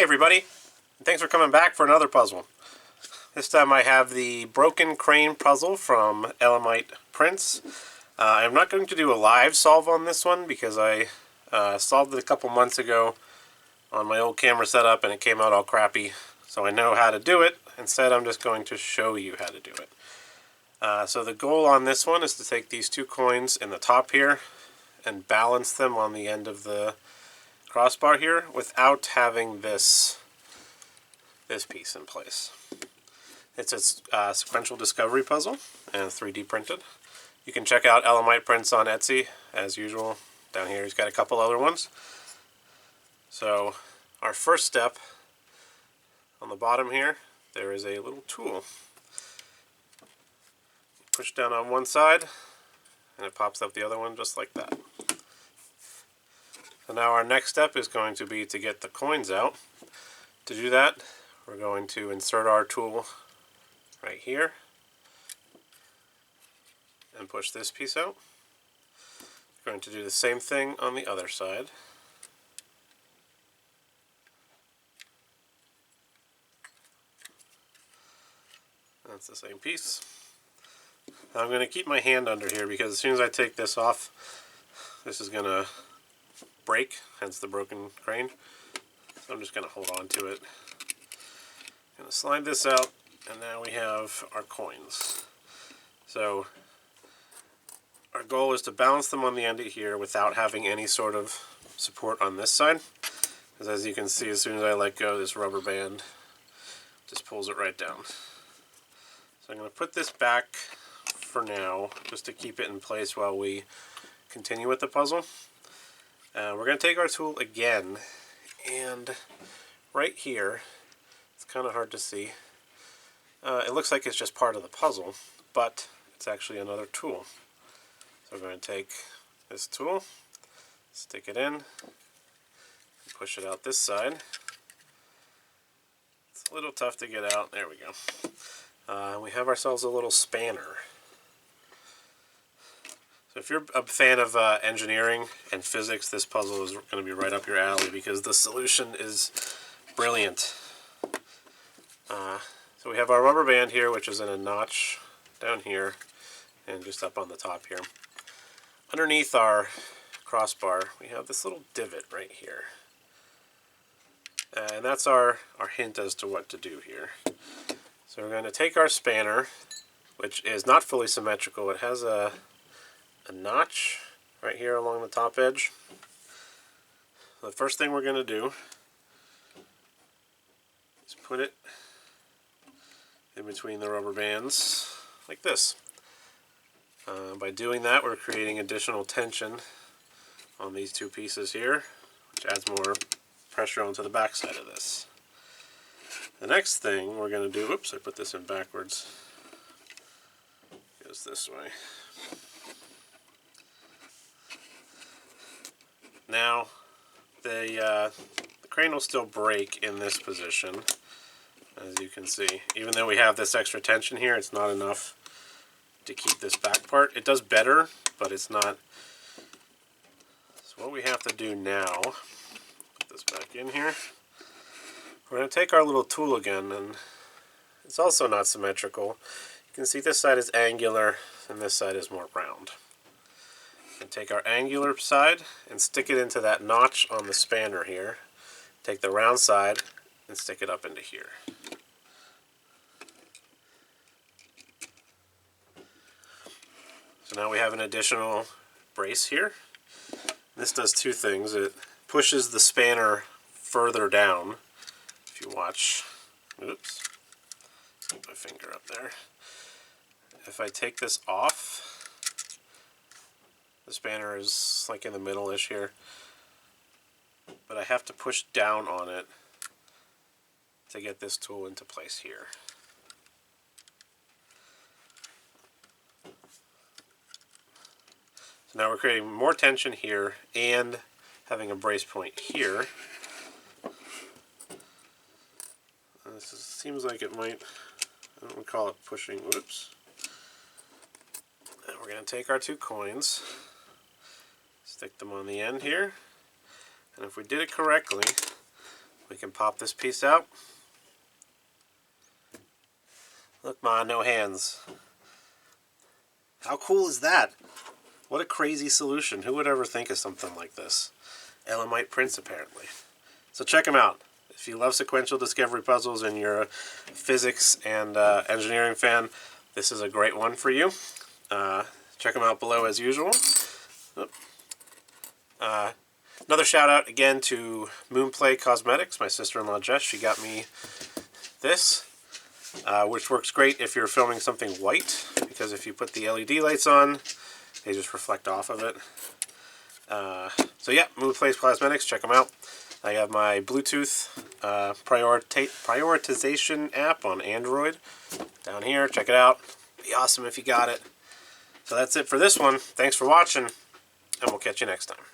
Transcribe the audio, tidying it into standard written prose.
Hey everybody, thanks for coming back for another puzzle. This time I have the broken crane puzzle from Elamite Prints. I'm not going to do a live solve on this one because I solved it a couple months ago on my old camera setup and it came out all crappy. So I know how to do it. Instead I'm just going to show you how to do it. So the goal on this one is to take these two coins in the top here and balance them on the end of the crossbar here without having this piece in place. It's a sequential discovery puzzle and 3D printed. You can check out Elamite Prints on Etsy as usual. Down here he's got a couple other ones. So our first step, on the bottom here there is a little tool. Push down on one side and it pops up the other one just like that. So now our next step is going to be to get the coins out. To do that, we're going to insert our tool right here and push this piece out. We're going to do the same thing on the other side. That's the same piece. Now I'm going to keep my hand under here because as soon as I take this off, this is going to break, hence the broken crane. So I'm just going to hold on to it. I'm going to slide this out, and now we have our coins. So our goal is to balance them on the end of here without having any sort of support on this side. Because as you can see, as soon as I let go, this rubber band just pulls it right down. So I'm going to put this back for now, just to keep it in place while we continue with the puzzle. We're going to take our tool again, and right here, it's kind of hard to see. It looks like it's just part of the puzzle, but it's actually another tool. So we're going to take this tool, stick it in, and push it out this side. It's a little tough to get out. There we go. We have ourselves a little spanner. So if you're a fan of engineering and physics, this puzzle is going to be right up your alley because the solution is brilliant. So we have our rubber band here, which is in a notch down here and just up on the top here. Underneath our crossbar, we have this little divot right here. And that's our hint as to what to do here. So we're going to take our spanner, which is not fully symmetrical. It has a notch right here along the top edge. The first thing we're going to do is put it in between the rubber bands like this. By doing that, we're creating additional tension on these two pieces here, which adds more pressure onto the back side of this. The next thing we're going to do, oops, I put this in backwards, goes this way. Now, the crane will still break in this position, as you can see. Even though we have this extra tension here, it's not enough to keep this back part. It does better, but it's not. So what we have to do now, put this back in here, we're going to take our little tool again, and it's also not symmetrical. You can see this side is angular, and this side is more round. And take our angular side and stick it into that notch on the spanner here. Take the round side and stick it up into here. So now we have an additional brace here. This does two things. It pushes the spanner further down. If you watch, oops, put my finger up there. If I take this off, the spanner is like in the middle-ish here, but I have to push down on it to get this tool into place here. So now we're creating more tension here and having a brace point here. Seems like it might, I don't recall it pushing, whoops. And we're going to take our two coins, stick them on the end here, and if we did it correctly, we can pop this piece out. Look, Ma, no hands. How cool is that? What a crazy solution. Who would ever think of something like this? Elamite Prints, apparently. So check them out. If you love sequential discovery puzzles and you're a physics and engineering fan, this is a great one for you. Check them out below as usual. Another shout out again to Moonplay Cosmetics, my sister-in-law Jess. She got me this, which works great if you're filming something white, because if you put the LED lights on, they just reflect off of it. So yeah, Moonplay Cosmetics, check them out. I have my Bluetooth prioritization app on Android down here. Check it out. Be awesome if you got it. So that's it for this one. Thanks for watching, and we'll catch you next time.